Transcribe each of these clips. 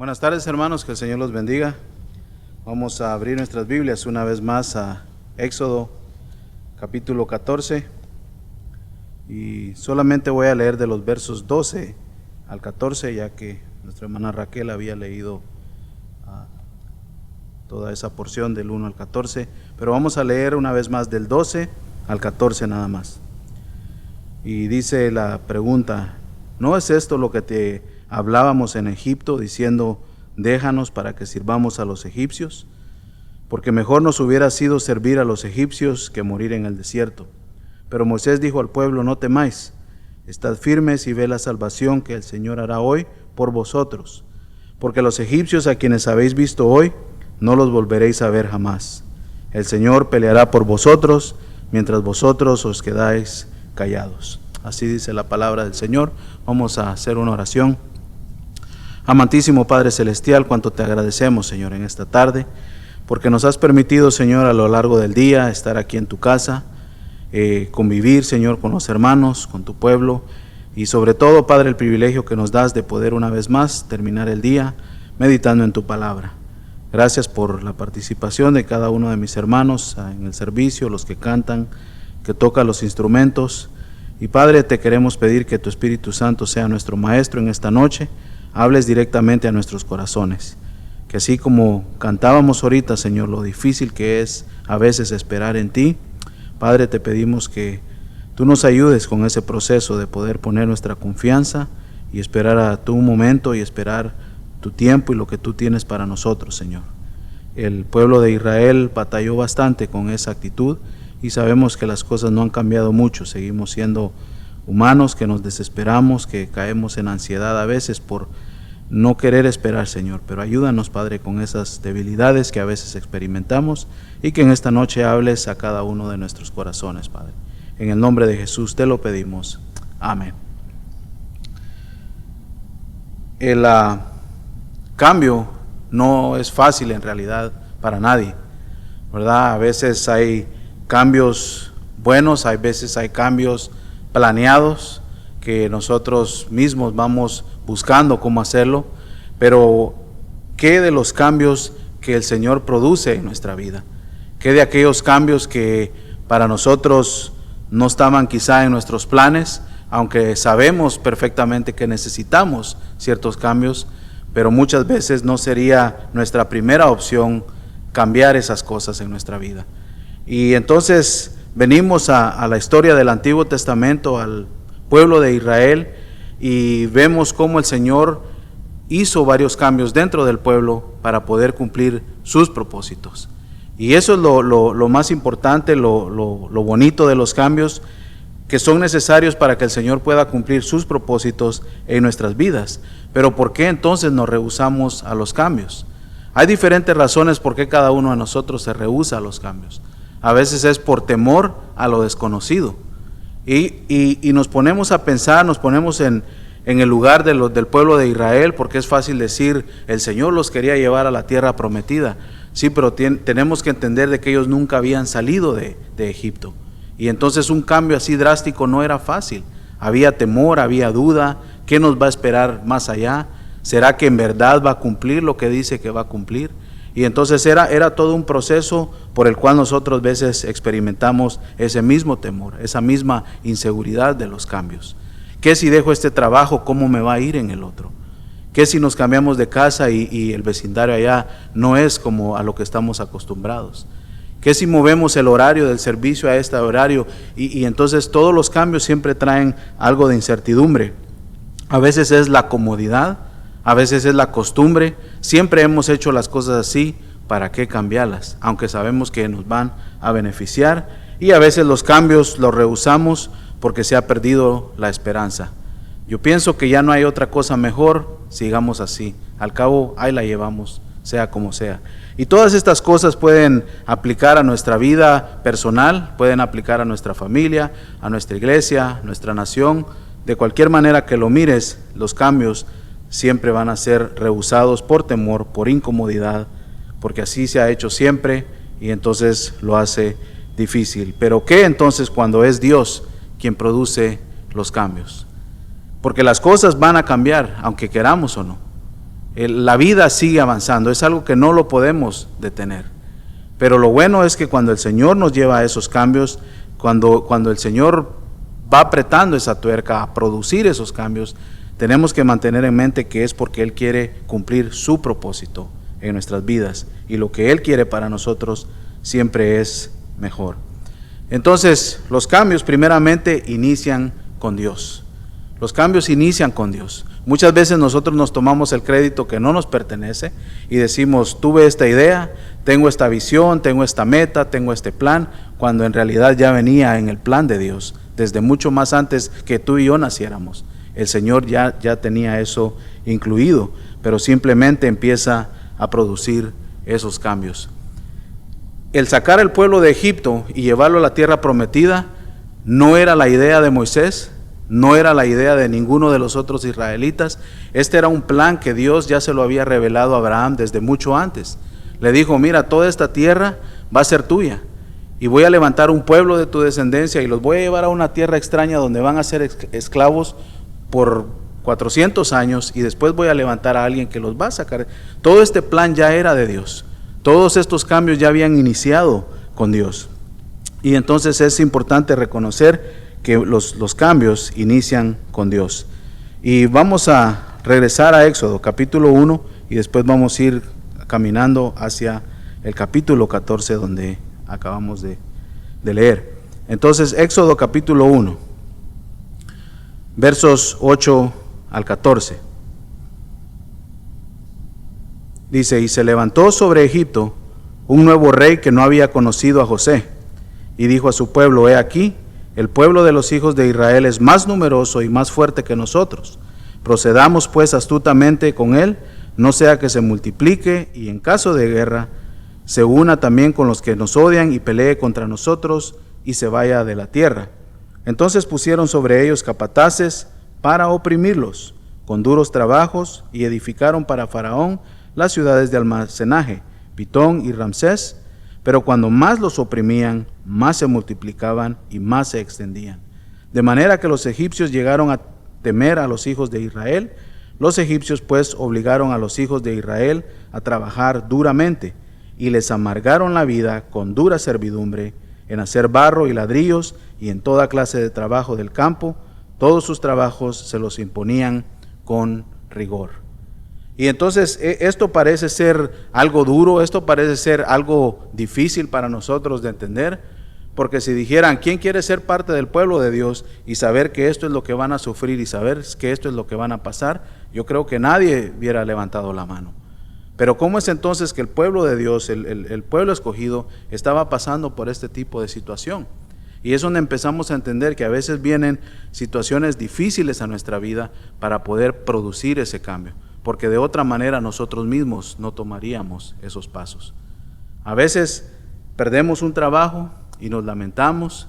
Buenas tardes, hermanos, que el Señor los bendiga. Vamos a abrir nuestras Biblias una vez más a Éxodo capítulo 14 y solamente voy a leer de los versos 12 al 14, ya que nuestra hermana Raquel había leído toda esa porción del 1 al 14, pero vamos a leer una vez más del 12 al 14 nada más. Y dice la pregunta: ¿no es esto lo que te hablábamos en Egipto, diciendo, déjanos para que sirvamos a los egipcios? Porque mejor nos hubiera sido servir a los egipcios que morir en el desierto. Pero Moisés dijo al pueblo: no temáis, estad firmes y ve la salvación que el Señor hará hoy por vosotros. Porque los egipcios a quienes habéis visto hoy, no los volveréis a ver jamás. El Señor peleará por vosotros, mientras vosotros os quedáis callados. Así dice la palabra del Señor. Vamos a hacer una oración. Amantísimo Padre Celestial, cuánto te agradecemos, Señor, en esta tarde, porque nos has permitido, Señor, a lo largo del día estar aquí en tu casa, convivir, Señor, con los hermanos, con tu pueblo, y sobre todo, Padre, el privilegio que nos das de poder una vez más terminar el día meditando en tu palabra. Gracias por la participación de cada uno de mis hermanos en el servicio, los que cantan, que tocan los instrumentos. Y Padre, te queremos pedir que tu Espíritu Santo sea nuestro maestro en esta noche, hables directamente a nuestros corazones, que así como cantábamos ahorita, Señor, lo difícil que es a veces esperar en ti, Padre, te pedimos que tú nos ayudes con ese proceso de poder poner nuestra confianza y esperar a tu momento y esperar tu tiempo y lo que tú tienes para nosotros, Señor. El pueblo de Israel batalló bastante con esa actitud y sabemos que las cosas no han cambiado mucho, seguimos siendo humanos, que nos desesperamos, que caemos en ansiedad a veces por no querer esperar, Señor, pero ayúdanos, Padre, con esas debilidades que a veces experimentamos y que en esta noche hables a cada uno de nuestros corazones, Padre. En el nombre de Jesús te lo pedimos. Amén. El cambio no es fácil en realidad para nadie, ¿verdad? A veces hay cambios buenos, hay veces hay cambios planeados que nosotros mismos vamos buscando cómo hacerlo, pero ¿qué de los cambios que el Señor produce en nuestra vida? ¿Qué de aquellos cambios que para nosotros no estaban quizá en nuestros planes, aunque sabemos perfectamente que necesitamos ciertos cambios, pero muchas veces no sería nuestra primera opción cambiar esas cosas en nuestra vida? Y entonces venimos a la historia del Antiguo Testamento, al pueblo de Israel, y vemos cómo el Señor hizo varios cambios dentro del pueblo para poder cumplir sus propósitos. Y eso es lo más importante, lo bonito de los cambios, que son necesarios para que el Señor pueda cumplir sus propósitos en nuestras vidas. Pero ¿por qué entonces nos rehusamos a los cambios? Hay diferentes razones por qué cada uno de nosotros se rehúsa a los cambios. A veces es por temor a lo desconocido. Y nos ponemos a pensar, nos ponemos en el lugar del pueblo de Israel, porque es fácil decir, el Señor los quería llevar a la tierra prometida. Sí, pero tenemos que entender de que ellos nunca habían salido de Egipto. Y entonces un cambio así drástico no era fácil. Había temor, había duda. ¿Qué nos va a esperar más allá? ¿Será que en verdad va a cumplir lo que dice que va a cumplir? Y entonces era todo un proceso por el cual nosotros a veces experimentamos ese mismo temor, esa misma inseguridad de los cambios. ¿Qué si dejo este trabajo? ¿Cómo me va a ir en el otro? ¿Qué si nos cambiamos de casa y el vecindario allá no es como a lo que estamos acostumbrados? ¿Qué si movemos el horario del servicio a este horario? Y entonces todos los cambios siempre traen algo de incertidumbre. A veces es la comodidad, a veces es la costumbre. Siempre hemos hecho las cosas así, ¿para qué cambiarlas? Aunque sabemos que nos van a beneficiar. Y a veces los cambios los rehusamos porque se ha perdido la esperanza. Yo pienso que ya no hay otra cosa mejor, sigamos así. Al cabo, ahí la llevamos, sea como sea. Y todas estas cosas pueden aplicar a nuestra vida personal, pueden aplicar a nuestra familia, a nuestra iglesia, a nuestra nación. De cualquier manera que lo mires, los cambios siempre van a ser rehusados por temor, por incomodidad, porque así se ha hecho siempre y entonces lo hace difícil. Pero ¿qué entonces cuando es Dios quien produce los cambios? Porque las cosas van a cambiar, aunque queramos o no. La vida sigue avanzando, es algo que no lo podemos detener. Pero lo bueno es que cuando el Señor nos lleva a esos cambios, cuando el Señor va apretando esa tuerca a producir esos cambios, tenemos que mantener en mente que es porque Él quiere cumplir su propósito en nuestras vidas, y lo que Él quiere para nosotros siempre es mejor. Entonces, los cambios primeramente inician con Dios. Los cambios inician con Dios. Muchas veces nosotros nos tomamos el crédito que no nos pertenece y decimos, tuve esta idea, tengo esta visión, tengo esta meta, tengo este plan, cuando en realidad ya venía en el plan de Dios, desde mucho más antes que tú y yo naciéramos. El Señor ya tenía eso incluido, pero simplemente empieza a producir esos cambios. El sacar al pueblo de Egipto y llevarlo a la tierra prometida no era la idea de Moisés, no era la idea de ninguno de los otros israelitas. Este era un plan que Dios ya se lo había revelado a Abraham desde mucho antes. Le dijo, mira, toda esta tierra va a ser tuya, y voy a levantar un pueblo de tu descendencia y los voy a llevar a una tierra extraña donde van a ser esclavos por 400 años, y después voy a levantar a alguien que los va a sacar. Todo este plan ya era de Dios. Todos estos cambios ya habían iniciado con Dios. Y entonces es importante reconocer que los cambios inician con Dios. Y vamos a regresar a Éxodo capítulo 1 y después vamos a ir caminando hacia el capítulo 14 donde acabamos de leer. Entonces, Éxodo capítulo 1, versos 8 al 14. Dice, y se levantó sobre Egipto un nuevo rey que no había conocido a José, y dijo a su pueblo, he aquí, el pueblo de los hijos de Israel es más numeroso y más fuerte que nosotros. Procedamos pues astutamente con él, no sea que se multiplique y en caso de guerra se una también con los que nos odian y pelee contra nosotros y se vaya de la tierra. Entonces pusieron sobre ellos capataces para oprimirlos con duros trabajos, y edificaron para Faraón las ciudades de almacenaje, Pitón y Ramsés. Pero cuando más los oprimían, más se multiplicaban y más se extendían. De manera que los egipcios llegaron a temer a los hijos de Israel. Los egipcios pues obligaron a los hijos de Israel a trabajar duramente, y les amargaron la vida con dura servidumbre, en hacer barro y ladrillos, y en toda clase de trabajo del campo. Todos sus trabajos se los imponían con rigor. Y entonces esto parece ser algo duro, esto parece ser algo difícil para nosotros de entender, porque si dijeran, ¿quién quiere ser parte del pueblo de Dios y saber que esto es lo que van a sufrir y saber que esto es lo que van a pasar? Yo creo que nadie hubiera levantado la mano. Pero ¿cómo es entonces que el pueblo de Dios, el pueblo escogido, estaba pasando por este tipo de situación? Y es donde empezamos a entender que a veces vienen situaciones difíciles a nuestra vida para poder producir ese cambio, porque de otra manera nosotros mismos no tomaríamos esos pasos. A veces perdemos un trabajo y nos lamentamos,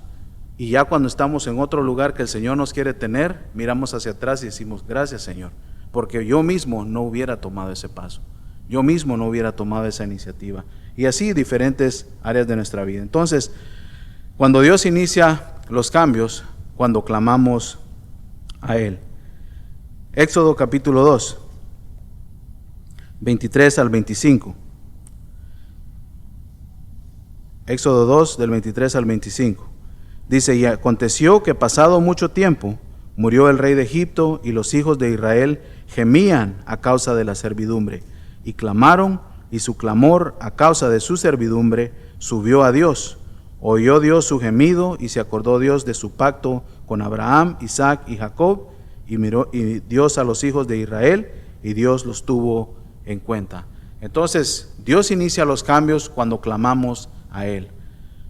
y ya cuando estamos en otro lugar que el Señor nos quiere tener, miramos hacia atrás y decimos, gracias Señor, porque yo mismo no hubiera tomado ese paso, yo mismo no hubiera tomado esa iniciativa. Y así diferentes áreas de nuestra vida. Entonces, cuando Dios inicia los cambios, cuando clamamos a Él. Éxodo capítulo 2. 23 al 25. Éxodo 2 del 23 al 25. Dice, y aconteció que pasado mucho tiempo murió el rey de Egipto, y los hijos de Israel gemían a causa de la servidumbre, y clamaron, y su clamor a causa de su servidumbre subió a Dios. Oyó Dios su gemido, y se acordó Dios de su pacto con Abraham, Isaac y Jacob, y miró Dios a los hijos de Israel, y Dios los tuvo en cuenta. Entonces, Dios inicia los cambios cuando clamamos a Él.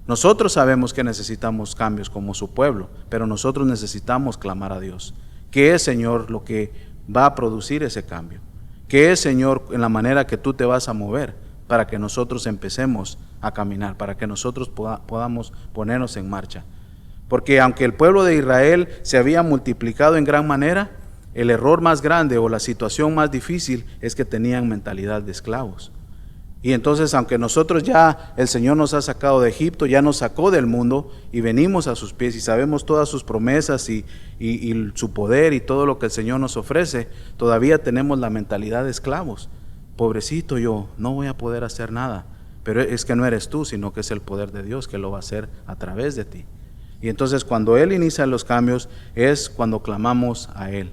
Nosotros sabemos que necesitamos cambios como su pueblo, pero nosotros necesitamos clamar a Dios. ¿Qué es, Señor, lo que va a producir ese cambio? ¿Qué es, Señor, en la manera que tú te vas a mover para que nosotros empecemos a caminar, para que nosotros podamos ponernos en marcha? Porque aunque el pueblo de Israel se había multiplicado en gran manera, el error más grande o la situación más difícil es que tenían mentalidad de esclavos. Y entonces, aunque nosotros ya, el Señor nos ha sacado de Egipto, ya nos sacó del mundo y venimos a sus pies y sabemos todas sus promesas y su poder y todo lo que el Señor nos ofrece, todavía tenemos la mentalidad de esclavos. Pobrecito yo, no voy a poder hacer nada. Pero es que no eres tú, sino que es el poder de Dios que lo va a hacer a través de ti. Y entonces cuando Él inicia los cambios, es cuando clamamos a Él.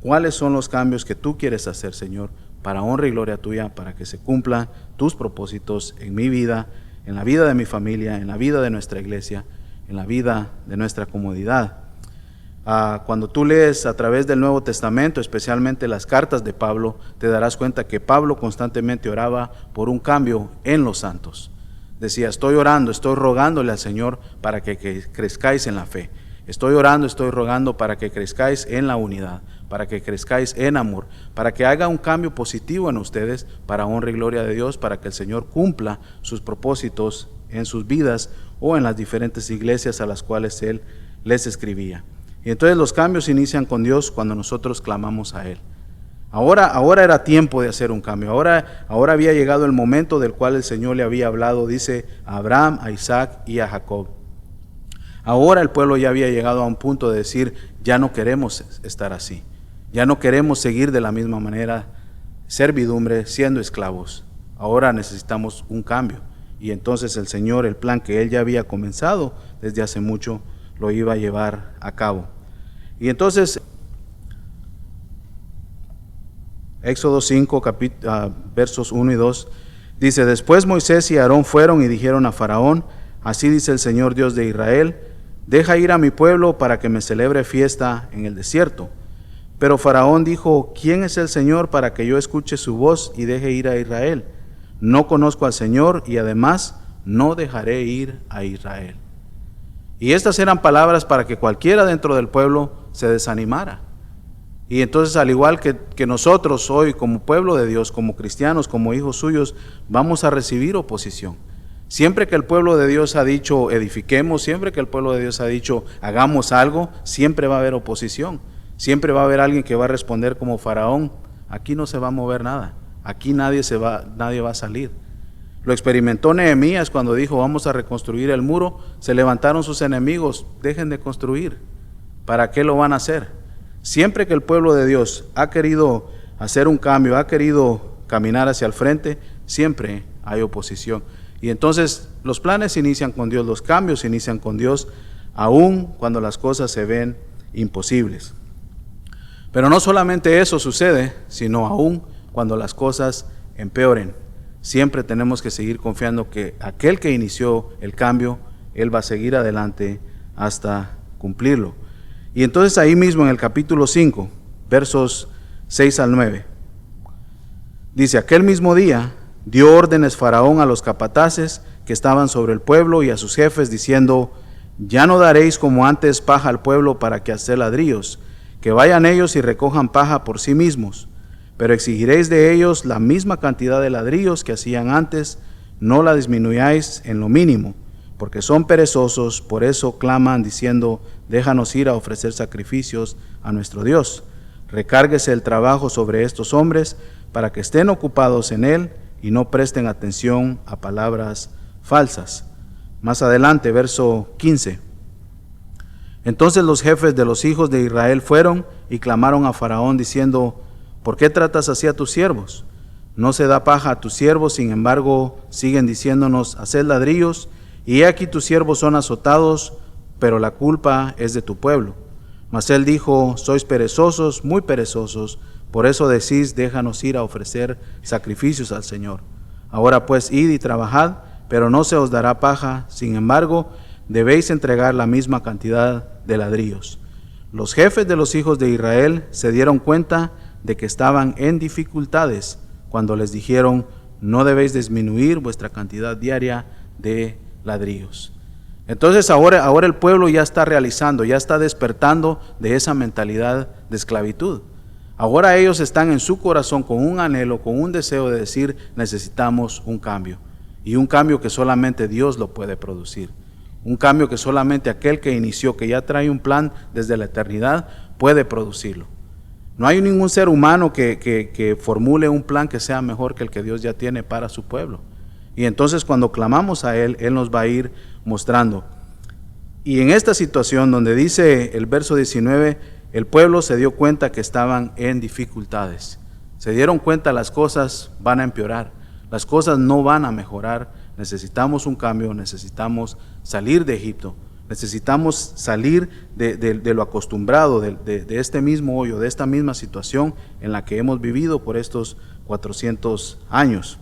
¿Cuáles son los cambios que tú quieres hacer, Señor, para honra y gloria tuya, para que se cumplan tus propósitos en mi vida, en la vida de mi familia, en la vida de nuestra iglesia, en la vida de nuestra comunidad? Cuando tú lees a través del Nuevo Testamento, especialmente las cartas de Pablo, te darás cuenta que Pablo constantemente oraba por un cambio en los santos. Decía, estoy orando, estoy rogándole al Señor para que crezcáis en la fe. Estoy orando, estoy rogando para que crezcáis en la unidad, para que crezcáis en amor, para que haga un cambio positivo en ustedes, para honra y gloria de Dios, para que el Señor cumpla sus propósitos en sus vidas o en las diferentes iglesias a las cuales Él les escribía. Y entonces los cambios inician con Dios cuando nosotros clamamos a Él. Ahora era tiempo de hacer un cambio. Ahora había llegado el momento del cual el Señor le había hablado, dice, a Abraham, a Isaac y a Jacob. Ahora el pueblo ya había llegado a un punto de decir, ya no queremos estar así. Ya no queremos seguir de la misma manera, servidumbre, siendo esclavos. Ahora necesitamos un cambio. Y entonces el Señor, el plan que Él ya había comenzado desde hace mucho, lo iba a llevar a cabo. Y entonces, Éxodo 5, versos 1 y 2, dice, después Moisés y Aarón fueron y dijeron a Faraón, así dice el Señor Dios de Israel, deja ir a mi pueblo para que me celebre fiesta en el desierto. Pero Faraón dijo, ¿quién es el Señor para que yo escuche su voz y deje ir a Israel? No conozco al Señor y además no dejaré ir a Israel. Y estas eran palabras para que cualquiera dentro del pueblo se desanimara. Y entonces, al igual que nosotros hoy como pueblo de Dios, como cristianos, como hijos suyos, vamos a recibir oposición. Siempre que el pueblo de Dios ha dicho edifiquemos, siempre que el pueblo de Dios ha dicho hagamos algo, siempre va a haber oposición. Siempre va a haber alguien que va a responder como Faraón, aquí no se va a mover nada, aquí nadie va a salir. Lo experimentó Nehemías cuando dijo vamos a reconstruir el muro, se levantaron sus enemigos, dejen de construir, ¿para qué lo van a hacer? Siempre que el pueblo de Dios ha querido hacer un cambio, ha querido caminar hacia el frente, siempre hay oposición. Y entonces los planes inician con Dios, los cambios inician con Dios, aun cuando las cosas se ven imposibles. Pero no solamente eso sucede, sino aun cuando las cosas empeoren. Siempre tenemos que seguir confiando que aquel que inició el cambio, Él va a seguir adelante hasta cumplirlo. Y entonces ahí mismo en el capítulo 5, versos 6 al 9, dice, aquel mismo día dio órdenes Faraón a los capataces que estaban sobre el pueblo y a sus jefes, diciendo, ya no daréis como antes paja al pueblo para que hacer ladrillos, que vayan ellos y recojan paja por sí mismos, pero exigiréis de ellos la misma cantidad de ladrillos que hacían antes, no la disminuyáis en lo mínimo, porque son perezosos, por eso claman diciendo, déjanos ir a ofrecer sacrificios a nuestro Dios. Recárguese el trabajo sobre estos hombres, para que estén ocupados en él y no presten atención a palabras falsas. Más adelante, verso 15. Entonces los jefes de los hijos de Israel fueron y clamaron a Faraón diciendo, ¿por qué tratas así a tus siervos? No se da paja a tus siervos, sin embargo siguen diciéndonos, haced ladrillos, y he aquí tus siervos son azotados, pero la culpa es de tu pueblo. Mas él dijo, sois perezosos, muy perezosos, por eso decís, déjanos ir a ofrecer sacrificios al Señor. Ahora pues id y trabajad, pero no se os dará paja, sin embargo debéis entregar la misma cantidad de ladrillos. Los jefes de los hijos de Israel se dieron cuenta de que estaban en dificultades cuando les dijeron, no debéis disminuir vuestra cantidad diaria de ladrillos. Entonces ahora el pueblo ya está realizando, ya está despertando de esa mentalidad de esclavitud. Ahora ellos están en su corazón con un anhelo, con un deseo de decir, necesitamos un cambio. Y un cambio que solamente Dios lo puede producir. Un cambio que solamente aquel que inició, que ya trae un plan desde la eternidad, puede producirlo. No hay ningún ser humano que formule un plan que sea mejor que el que Dios ya tiene para su pueblo. Y entonces cuando clamamos a Él, Él nos va a ir mostrando. Y en esta situación donde dice el verso 19, el pueblo se dio cuenta que estaban en dificultades. Se dieron cuenta las cosas van a empeorar, las cosas no van a mejorar. Necesitamos un cambio, necesitamos salir de Egipto, necesitamos salir de lo acostumbrado, de este mismo hoyo, de esta misma situación en la que hemos vivido por estos 400 años.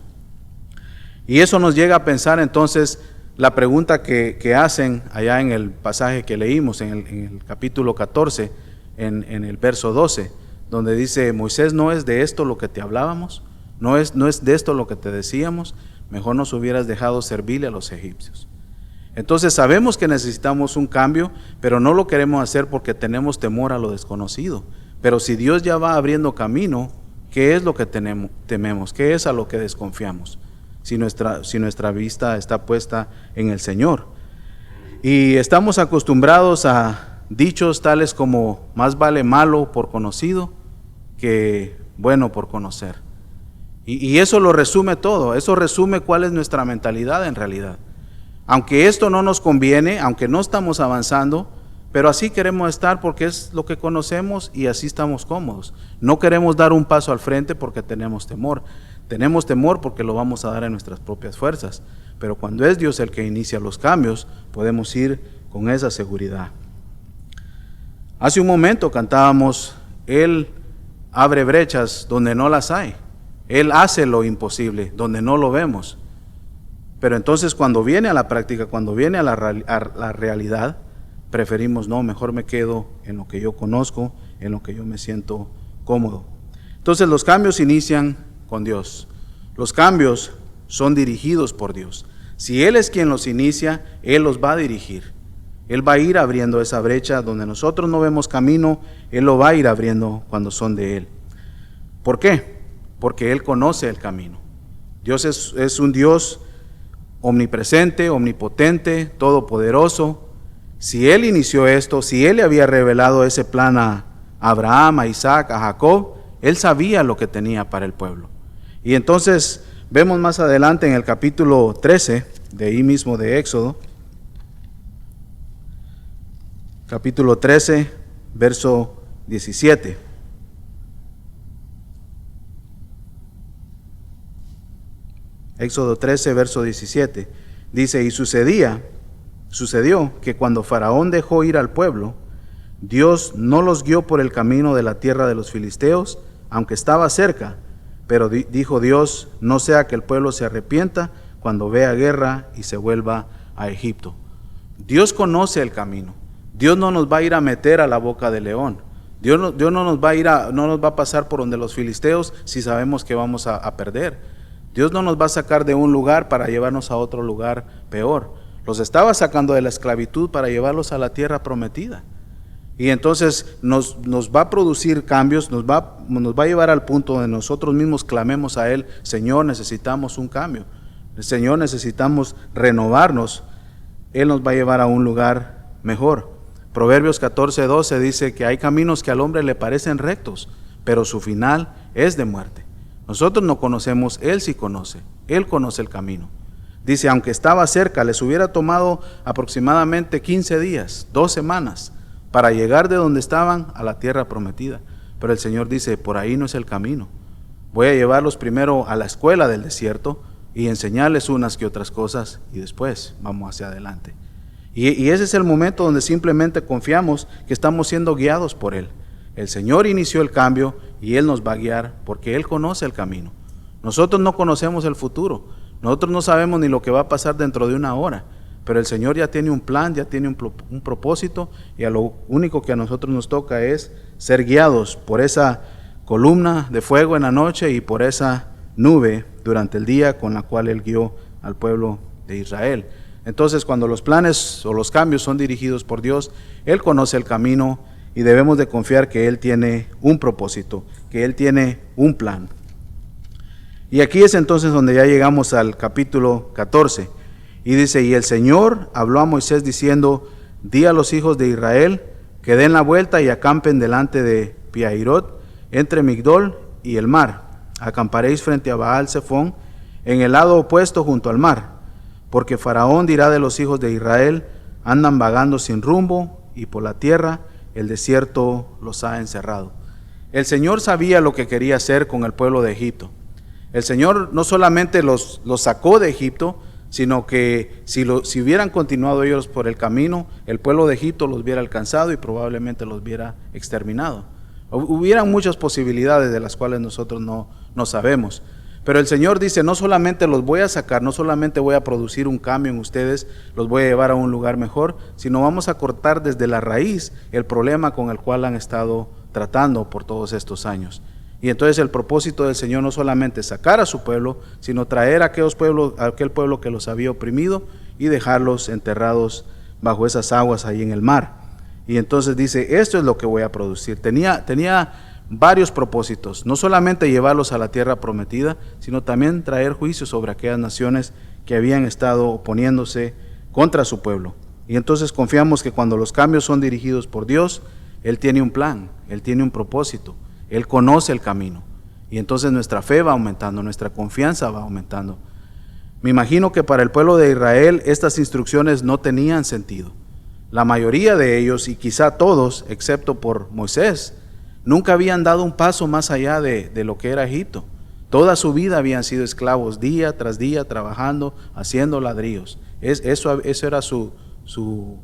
Y eso nos llega a pensar entonces la pregunta que hacen allá en el pasaje que leímos, en el capítulo 14, en el verso 12, donde dice: Moisés, ¿no es de esto lo que te hablábamos? ¿No es de esto lo que te decíamos? Mejor nos hubieras dejado servirle a los egipcios. Entonces sabemos que necesitamos un cambio, pero no lo queremos hacer porque tenemos temor a lo desconocido. Pero si Dios ya va abriendo camino, ¿qué es lo que tememos? ¿Qué es a lo que desconfiamos? Si nuestra vista está puesta en el Señor. Y estamos acostumbrados a dichos tales como: más vale malo por conocido que bueno por conocer. Y eso lo resume todo, eso resume cuál es nuestra mentalidad en realidad. Aunque esto no nos conviene, aunque no estamos avanzando, pero así queremos estar porque es lo que conocemos y así estamos cómodos. No queremos dar un paso al frente porque tenemos temor. Tenemos temor porque lo vamos a dar en nuestras propias fuerzas. Pero cuando es Dios el que inicia los cambios, podemos ir con esa seguridad. Hace un momento cantábamos: Él abre brechas donde no las hay. Él hace lo imposible donde no lo vemos. Pero entonces cuando viene a la práctica, cuando viene a la realidad, preferimos: no, mejor me quedo en lo que yo conozco, en lo que yo me siento cómodo. Entonces los cambios inician con Dios. Los cambios son dirigidos por Dios. Si Él es quien los inicia, Él los va a dirigir. Él va a ir abriendo esa brecha donde nosotros no vemos camino. Él lo va a ir abriendo cuando son de Él. ¿Por qué? Porque Él conoce el camino. Dios es un Dios omnipresente, omnipotente, todopoderoso. Si Él inició esto, si Él le había revelado ese plan a Abraham, a Isaac, a Jacob, Él sabía lo que tenía para el pueblo. Y entonces vemos más adelante en el capítulo 13, de ahí mismo de Éxodo, capítulo 13, verso 17. Éxodo 13, verso 17, dice: y sucedió que cuando Faraón dejó ir al pueblo, Dios no los guió por el camino de la tierra de los filisteos, aunque estaba cerca, pero dijo Dios: no sea que el pueblo se arrepienta cuando vea guerra y se vuelva a Egipto. Dios conoce el camino. Dios no nos va a ir a meter a la boca del león. Dios no nos va a pasar por donde los filisteos si sabemos que vamos a perder. Dios no nos va a sacar de un lugar para llevarnos a otro lugar peor. Los estaba sacando de la esclavitud para llevarlos a la tierra prometida. Y entonces nos va a producir cambios, nos va a llevar al punto donde nosotros mismos clamemos a Él: Señor, necesitamos un cambio. Señor, necesitamos renovarnos. Él nos va a llevar a un lugar mejor. Proverbios 14:12 dice que hay caminos que al hombre le parecen rectos, pero su final es de muerte. Nosotros no conocemos, Él sí conoce. Él conoce el camino. Dice: aunque estaba cerca, les hubiera tomado aproximadamente 15 días, 2 semanas, para llegar de donde estaban a la tierra prometida. Pero el Señor dice: por ahí no es el camino. Voy a llevarlos primero a la escuela del desierto y enseñarles unas que otras cosas, y después vamos hacia adelante. Y ese es el momento donde simplemente confiamos que estamos siendo guiados por Él. El Señor inició el cambio y Él nos va a guiar porque Él conoce el camino. Nosotros no conocemos el futuro. Nosotros no sabemos ni lo que va a pasar dentro de una hora. Pero el Señor ya tiene un plan, ya tiene un propósito, y a lo único que a nosotros nos toca es ser guiados por esa columna de fuego en la noche y por esa nube durante el día con la cual Él guió al pueblo de Israel. Entonces, cuando los planes o los cambios son dirigidos por Dios, Él conoce el camino y debemos de confiar que Él tiene un propósito, que Él tiene un plan. Y aquí es entonces donde ya llegamos al capítulo 14. Y dice: y el Señor habló a Moisés diciendo: di a los hijos de Israel que den la vuelta y acampen delante de Piahirot, entre Migdol y el mar. Acamparéis frente a Baal Zephón, en el lado opuesto junto al mar, porque Faraón dirá de los hijos de Israel, andan vagando sin rumbo, y por la tierra el desierto los ha encerrado. El Señor sabía lo que quería hacer con el pueblo de Egipto. El Señor no solamente los sacó de Egipto, sino que si hubieran continuado ellos por el camino, el pueblo de Egipto los hubiera alcanzado y probablemente los hubiera exterminado. Hubieran muchas posibilidades de las cuales nosotros no sabemos. Pero el Señor dice, no solamente los voy a sacar, no solamente voy a producir un cambio en ustedes, los voy a llevar a un lugar mejor, sino vamos a cortar desde la raíz el problema con el cual han estado tratando por todos estos años. Y entonces el propósito del Señor no solamente sacar a su pueblo, sino traer a aquel pueblo que los había oprimido y dejarlos enterrados bajo esas aguas ahí en el mar. Y entonces dice, esto es lo que voy a producir. Tenía varios propósitos, no solamente llevarlos a la tierra prometida, sino también traer juicio sobre aquellas naciones que habían estado oponiéndose contra su pueblo. Y entonces confiamos que cuando los cambios son dirigidos por Dios, Él tiene un plan, Él tiene un propósito, Él conoce el camino. Y entonces nuestra fe va aumentando, nuestra confianza va aumentando. Me imagino que para el pueblo de Israel estas instrucciones no tenían sentido. La mayoría de ellos, y quizá todos, excepto por Moisés, nunca habían dado un paso más allá de lo que era Egipto. Toda su vida habían sido esclavos, día tras día, trabajando, haciendo ladrillos. Eso era su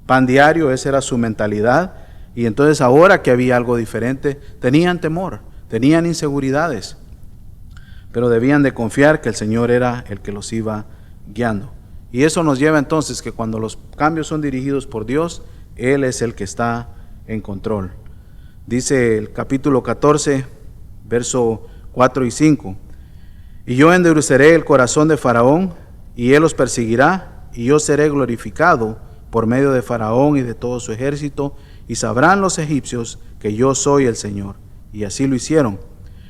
pan diario, esa era su mentalidad. Y entonces ahora que había algo diferente, tenían temor, tenían inseguridades. Pero debían de confiar que el Señor era el que los iba guiando. Y eso nos lleva entonces que cuando los cambios son dirigidos por Dios, Él es el que está en control. Dice el capítulo 14, verso 4 y 5. Y yo endureceré el corazón de Faraón, y él los perseguirá, y yo seré glorificado por medio de Faraón y de todo su ejército, y sabrán los egipcios que yo soy el Señor. Y así lo hicieron.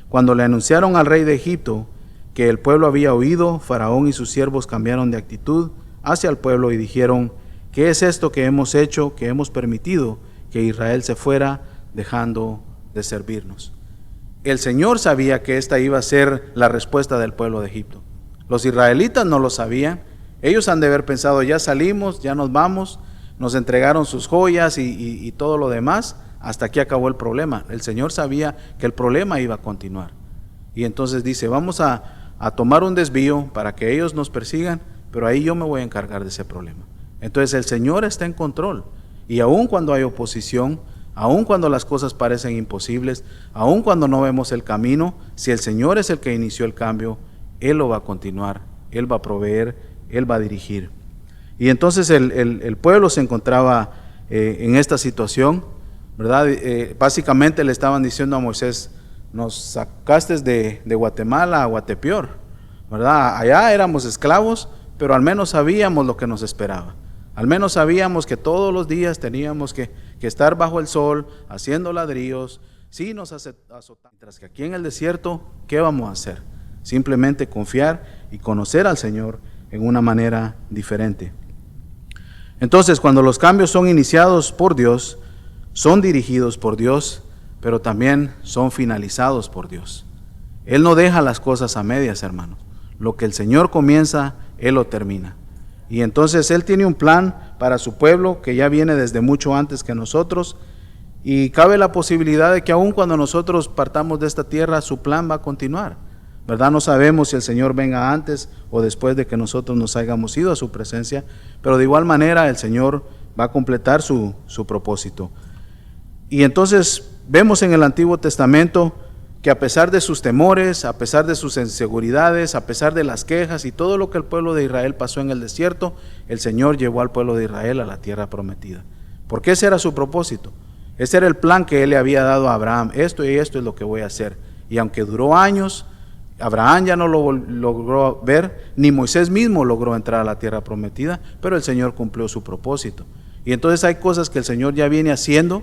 Cuando le anunciaron al rey de Egipto que el pueblo había huido, Faraón y sus siervos cambiaron de actitud hacia el pueblo y dijeron, ¿qué es esto que hemos hecho, que hemos permitido que Israel se fuera dejando de servirnos? El Señor sabía que esta iba a ser la respuesta del pueblo de Egipto. Los israelitas no lo sabían. Ellos han de haber pensado, ya salimos, ya nos vamos, nos entregaron sus joyas y todo lo demás, hasta aquí acabó el problema. El Señor sabía que el problema iba a continuar. Y entonces dice, vamos a tomar un desvío para que ellos nos persigan, pero ahí yo me voy a encargar de ese problema. Entonces el Señor está en control. Y aun cuando hay oposición, aun cuando las cosas parecen imposibles, aun cuando no vemos el camino, si el Señor es el que inició el cambio, Él lo va a continuar, Él va a proveer, Él va a dirigir. Y entonces el pueblo se encontraba en esta situación, ¿verdad? Básicamente le estaban diciendo a Moisés, nos sacaste de Guatemala a Guatepeor, ¿verdad? Allá éramos esclavos, pero al menos sabíamos lo que nos esperaba. Al menos sabíamos que todos los días teníamos que estar bajo el sol, haciendo ladrillos, sí nos azotaban. Mientras que aquí en el desierto, ¿qué vamos a hacer? Simplemente confiar y conocer al Señor en una manera diferente. Entonces, cuando los cambios son iniciados por Dios, son dirigidos por Dios, pero también son finalizados por Dios. Él no deja las cosas a medias, hermanos. Lo que el Señor comienza, Él lo termina. Y entonces Él tiene un plan para su pueblo que ya viene desde mucho antes que nosotros, y cabe la posibilidad de que aun cuando nosotros partamos de esta tierra, su plan va a continuar, ¿verdad? No sabemos si el Señor venga antes o después de que nosotros nos hayamos ido a su presencia, pero de igual manera el Señor va a completar su propósito. Y entonces vemos en el Antiguo Testamento que a pesar de sus temores, a pesar de sus inseguridades, a pesar de las quejas y todo lo que el pueblo de Israel pasó en el desierto, el Señor llevó al pueblo de Israel a la tierra prometida. Porque ese era su propósito. Ese era el plan que Él le había dado a Abraham. Esto y esto es lo que voy a hacer. Y aunque duró años, Abraham ya no lo logró ver, ni Moisés mismo logró entrar a la tierra prometida, pero el Señor cumplió su propósito. Y entonces hay cosas que el Señor ya viene haciendo,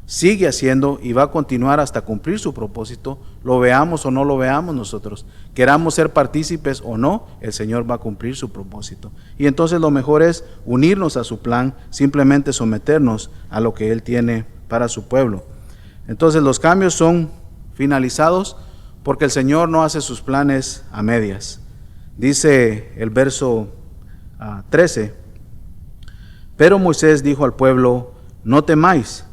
sigue haciendo y va a continuar hasta cumplir su propósito, lo veamos o no lo veamos nosotros, queramos ser partícipes o no, el Señor va a cumplir su propósito. Y entonces lo mejor es unirnos a su plan, simplemente someternos a lo que Él tiene para su pueblo. Entonces los cambios son finalizados porque el Señor no hace sus planes a medias. Dice el verso 13: pero Moisés dijo al pueblo: no temáis,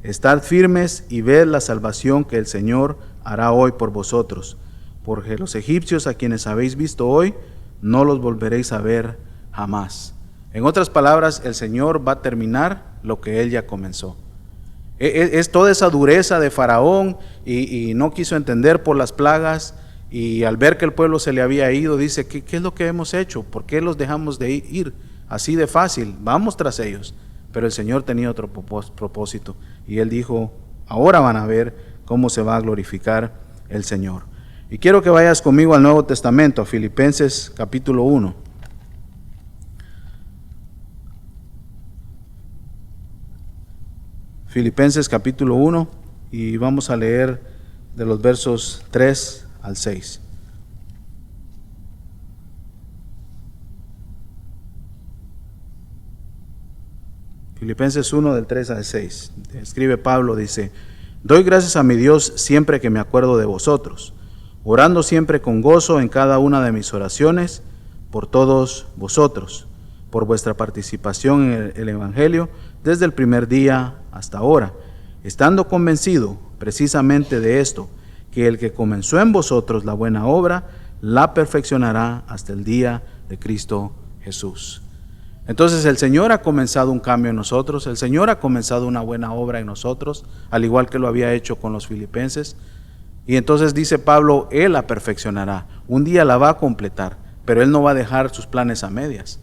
estad firmes y ved la salvación que el Señor hará hoy por vosotros, porque los egipcios a quienes habéis visto hoy, no los volveréis a ver jamás. En otras palabras, el Señor va a terminar lo que Él ya comenzó. Es toda esa dureza de Faraón y no quiso entender por las plagas, y al ver que el pueblo se le había ido, dice: ¿qué es lo que hemos hecho? ¿Por qué los dejamos de ir así de fácil? Vamos tras ellos. Pero el Señor tenía otro propósito, y Él dijo: ahora van a ver cómo se va a glorificar el Señor. Y quiero que vayas conmigo al Nuevo Testamento, a Filipenses capítulo 1. Filipenses capítulo 1, y vamos a leer de los versos 3 al 6. Filipenses 1 del 3 al 6. Escribe Pablo, dice: doy gracias a mi Dios siempre que me acuerdo de vosotros, orando siempre con gozo en cada una de mis oraciones por todos vosotros, por vuestra participación en el Evangelio desde el primer día hasta ahora, estando convencido precisamente de esto, que el que comenzó en vosotros la buena obra, la perfeccionará hasta el día de Cristo Jesús. Entonces el Señor ha comenzado un cambio en nosotros, el Señor ha comenzado una buena obra en nosotros, al igual que lo había hecho con los filipenses. Y entonces dice Pablo: Él la perfeccionará, un día la va a completar, pero Él no va a dejar sus planes a medias.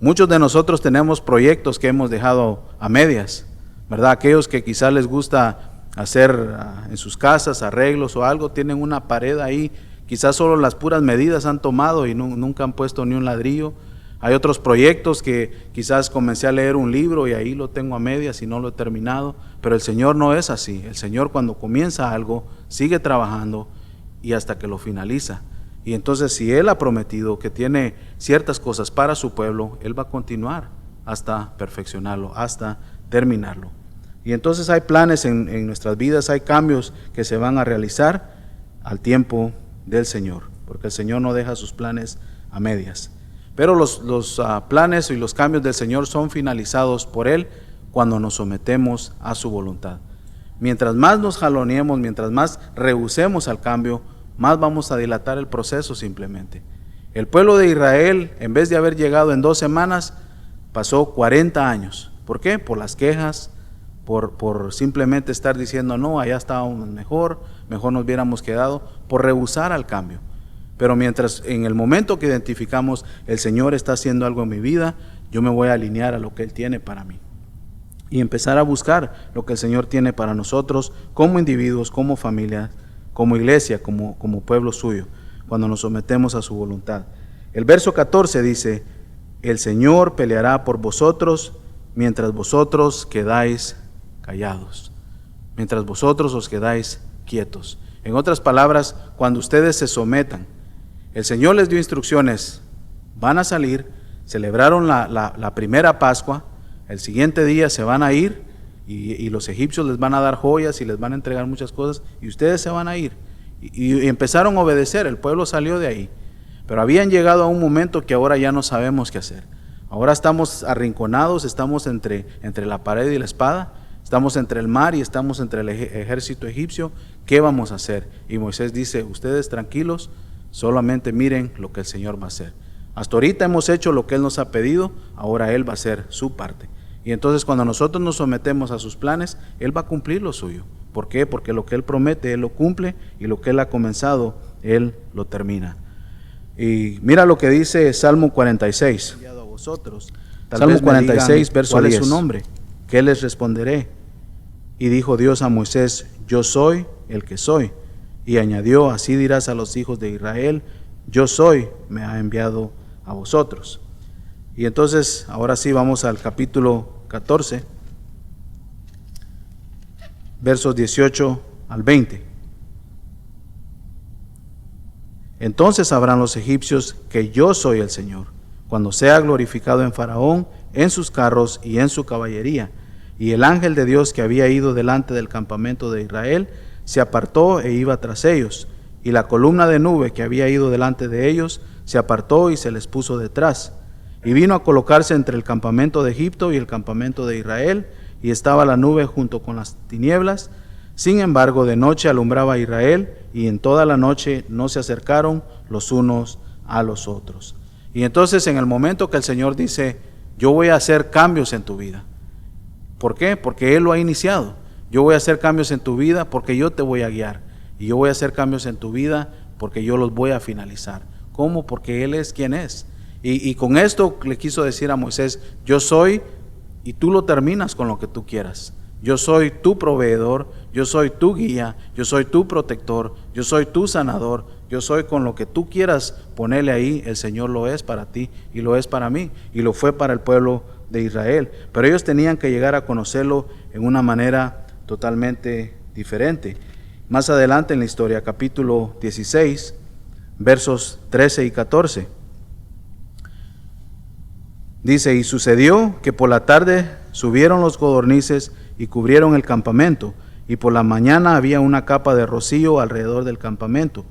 Muchos de nosotros tenemos proyectos que hemos dejado a medias, ¿verdad? Aquellos que quizás les gusta hacer en sus casas arreglos o algo, tienen una pared ahí, quizás solo las puras medidas han tomado y nunca han puesto ni un ladrillo. Hay otros proyectos que quizás comencé a leer un libro y ahí lo tengo a medias y no lo he terminado, pero el Señor no es así. El Señor, cuando comienza algo, sigue trabajando y hasta que lo finaliza. Y entonces, si Él ha prometido que tiene ciertas cosas para su pueblo, Él va a continuar hasta perfeccionarlo, hasta terminarlo. Y entonces hay planes en nuestras vidas, hay cambios que se van a realizar al tiempo del Señor, porque el Señor no deja sus planes a medias. Pero los planes y los cambios del Señor son finalizados por Él cuando nos sometemos a su voluntad. Mientras más nos jaloneemos, mientras más rehusemos al cambio, más vamos a dilatar el proceso simplemente. El pueblo de Israel, en vez de haber llegado en 2 semanas, pasó 40 años. ¿Por qué? Por las quejas, por simplemente estar diciendo: no, allá estábamos mejor nos hubiéramos quedado, por rehusar al cambio. Pero mientras, en el momento que identificamos: el Señor está haciendo algo en mi vida, yo me voy a alinear a lo que Él tiene para mí. Y empezar a buscar lo que el Señor tiene para nosotros como individuos, como familia, como iglesia, como pueblo suyo, cuando nos sometemos a su voluntad. El verso 14 dice: el Señor peleará por vosotros mientras vosotros quedáis callados, mientras vosotros os quedáis quietos. En otras palabras, cuando ustedes se sometan, el Señor les dio instrucciones: van a salir, celebraron la primera Pascua, el siguiente día se van a ir y los egipcios les van a dar joyas y les van a entregar muchas cosas y ustedes se van a ir. Y empezaron a obedecer, el pueblo salió de ahí. Pero habían llegado a un momento que ahora ya no sabemos qué hacer. Ahora estamos arrinconados, estamos entre la pared y la espada, estamos entre el mar y estamos entre el ejército egipcio. ¿Qué vamos a hacer? Y Moisés dice: ustedes tranquilos, solamente miren lo que el Señor va a hacer. Hasta ahorita hemos hecho lo que Él nos ha pedido, ahora Él va a hacer su parte. Y entonces, cuando nosotros nos sometemos a sus planes, Él va a cumplir lo suyo. ¿Por qué? Porque lo que Él promete, Él lo cumple, y lo que Él ha comenzado, Él lo termina. Y mira lo que dice Salmo 46. Salmo 46, verso 10. ¿Cuál es su nombre? ¿Qué les responderé? Y dijo Dios a Moisés: yo soy el que soy. Y añadió: así dirás a los hijos de Israel: yo soy, me ha enviado a vosotros. Y entonces, ahora sí, vamos al capítulo 14, versos 18 al 20. Entonces sabrán los egipcios que yo soy el Señor, cuando sea glorificado en Faraón, en sus carros y en su caballería. Y el ángel de Dios que había ido delante del campamento de Israel se apartó e iba tras ellos, y la columna de nube que había ido delante de ellos se apartó y se les puso detrás. Y vino a colocarse entre el campamento de Egipto y el campamento de Israel, y estaba la nube junto con las tinieblas. Sin embargo, de noche alumbraba a Israel, y en toda la noche no se acercaron los unos a los otros. Y entonces, en el momento que el Señor dice, yo voy a hacer cambios en tu vida. ¿Por qué? Porque Él lo ha iniciado. Yo voy a hacer cambios en tu vida porque yo te voy a guiar. Y yo voy a hacer cambios en tu vida porque yo los voy a finalizar. ¿Cómo? Porque Él es quien es. Y con esto le quiso decir a Moisés, yo soy, y tú lo terminas con lo que tú quieras. Yo soy tu proveedor, yo soy tu guía, yo soy tu protector, yo soy tu sanador, yo soy con lo que tú quieras ponerle ahí, el Señor lo es para ti y lo es para mí, y lo fue para el pueblo de Israel. Pero ellos tenían que llegar a conocerlo en una manera totalmente diferente. Más adelante en la historia, capítulo 16, versos 13 y 14. Dice, y sucedió que por la tarde subieron los codornices y cubrieron el campamento, y por la mañana había una capa de rocío alrededor del campamento.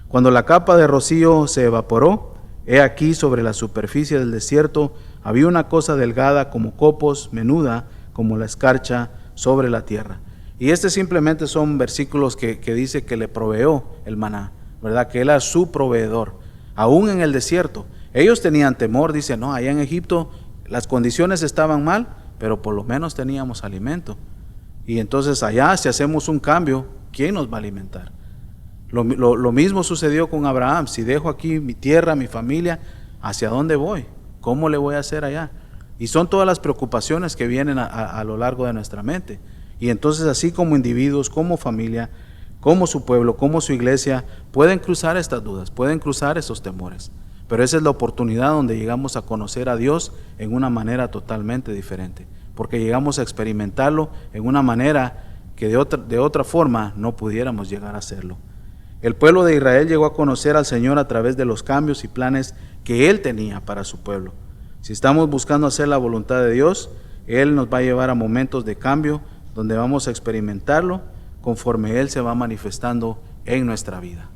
Cuando la capa de rocío se evaporó, he aquí sobre la superficie del desierto había una cosa delgada como copos, menuda como la escarcha sobre la tierra. Y simplemente son versículos que dice que le proveó el maná, ¿verdad? Que Él era su proveedor, aún en el desierto. Ellos tenían temor, dice, no, allá en Egipto las condiciones estaban mal, pero por lo menos teníamos alimento. Y entonces allá, si hacemos un cambio, ¿quién nos va a alimentar? Lo mismo sucedió con Abraham. Si dejo aquí mi tierra, mi familia, ¿hacia dónde voy? ¿Cómo le voy a hacer allá? Y son todas las preocupaciones que vienen a lo largo de nuestra mente. Y entonces así como individuos, como familia, como su pueblo, como su iglesia, pueden cruzar estas dudas, pueden cruzar esos temores. Pero esa es la oportunidad donde llegamos a conocer a Dios en una manera totalmente diferente, porque llegamos a experimentarlo en una manera que de otra forma no pudiéramos llegar a hacerlo. El pueblo de Israel llegó a conocer al Señor a través de los cambios y planes que Él tenía para su pueblo. Si estamos buscando hacer la voluntad de Dios, Él nos va a llevar a momentos de cambio donde vamos a experimentarlo conforme Él se va manifestando en nuestra vida.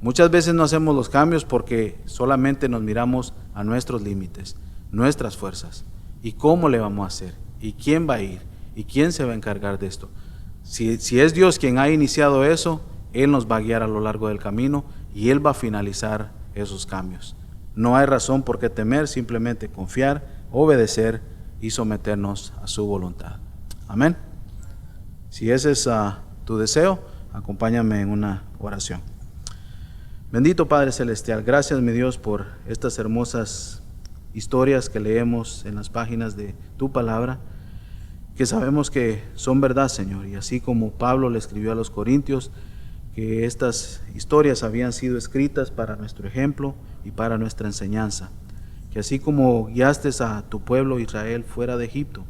Muchas veces no hacemos los cambios porque solamente nos miramos a nuestros límites, nuestras fuerzas. ¿Y cómo le vamos a hacer? ¿Y quién va a ir? ¿Y quién se va a encargar de esto? Si es Dios quien ha iniciado eso, Él nos va a guiar a lo largo del camino y Él va a finalizar esos cambios. No hay razón por qué temer, simplemente confiar, obedecer y someternos a su voluntad. Amén. Si ese es tu deseo, acompáñame en una oración. Bendito Padre Celestial, gracias mi Dios por estas hermosas historias que leemos en las páginas de tu palabra, que sabemos que son verdad, Señor, y así como Pablo le escribió a los Corintios, que estas historias habían sido escritas para nuestro ejemplo y para nuestra enseñanza, que así como guiaste a tu pueblo Israel fuera de Egipto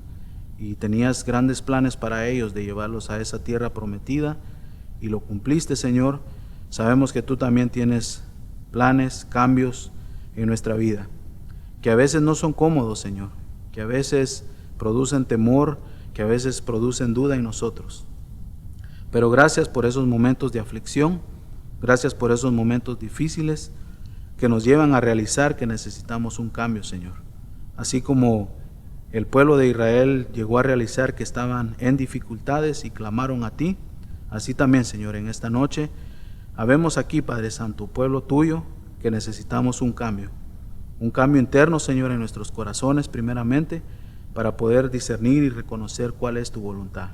y tenías grandes planes para ellos de llevarlos a esa tierra prometida y lo cumpliste, Señor, sabemos que tú también tienes planes, cambios en nuestra vida, que a veces no son cómodos, Señor, que a veces producen temor, que a veces producen duda en nosotros. Pero gracias por esos momentos de aflicción, gracias por esos momentos difíciles que nos llevan a realizar que necesitamos un cambio, Señor. Así como el pueblo de Israel llegó a realizar que estaban en dificultades y clamaron a ti, así también, Señor, en esta noche habemos aquí, Padre Santo, pueblo tuyo, que necesitamos un cambio interno, Señor, en nuestros corazones primeramente, para poder discernir y reconocer cuál es tu voluntad.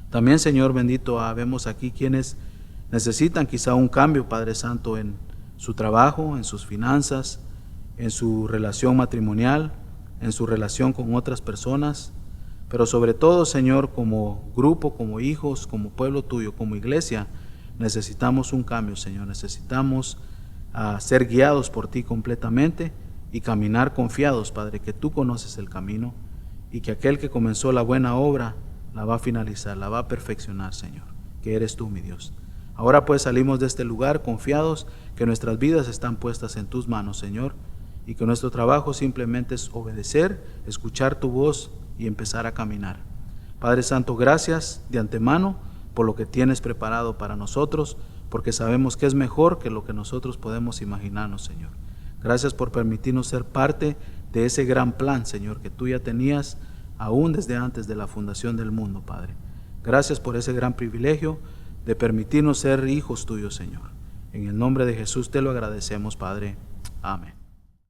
También, Señor bendito, habemos aquí quienes necesitan quizá un cambio, Padre Santo, en su trabajo, en sus finanzas, en su relación matrimonial, en su relación con otras personas, pero sobre todo, Señor, como grupo, como hijos, como pueblo tuyo, como iglesia, necesitamos un cambio, Señor. Necesitamos ser guiados por ti completamente y caminar confiados, Padre, que tú conoces el camino y que aquel que comenzó la buena obra la va a finalizar, la va a perfeccionar, Señor, que eres tú, mi Dios. Ahora pues salimos de este lugar confiados que nuestras vidas están puestas en tus manos, Señor, y que nuestro trabajo simplemente es obedecer, escuchar tu voz y empezar a caminar. Padre Santo, gracias de antemano por lo que tienes preparado para nosotros, porque sabemos que es mejor que lo que nosotros podemos imaginarnos, Señor. Gracias por permitirnos ser parte de ese gran plan, Señor, que tú ya tenías aún desde antes de la fundación del mundo, Padre. Gracias por ese gran privilegio de permitirnos ser hijos tuyos, Señor. En el nombre de Jesús te lo agradecemos, Padre. Amén.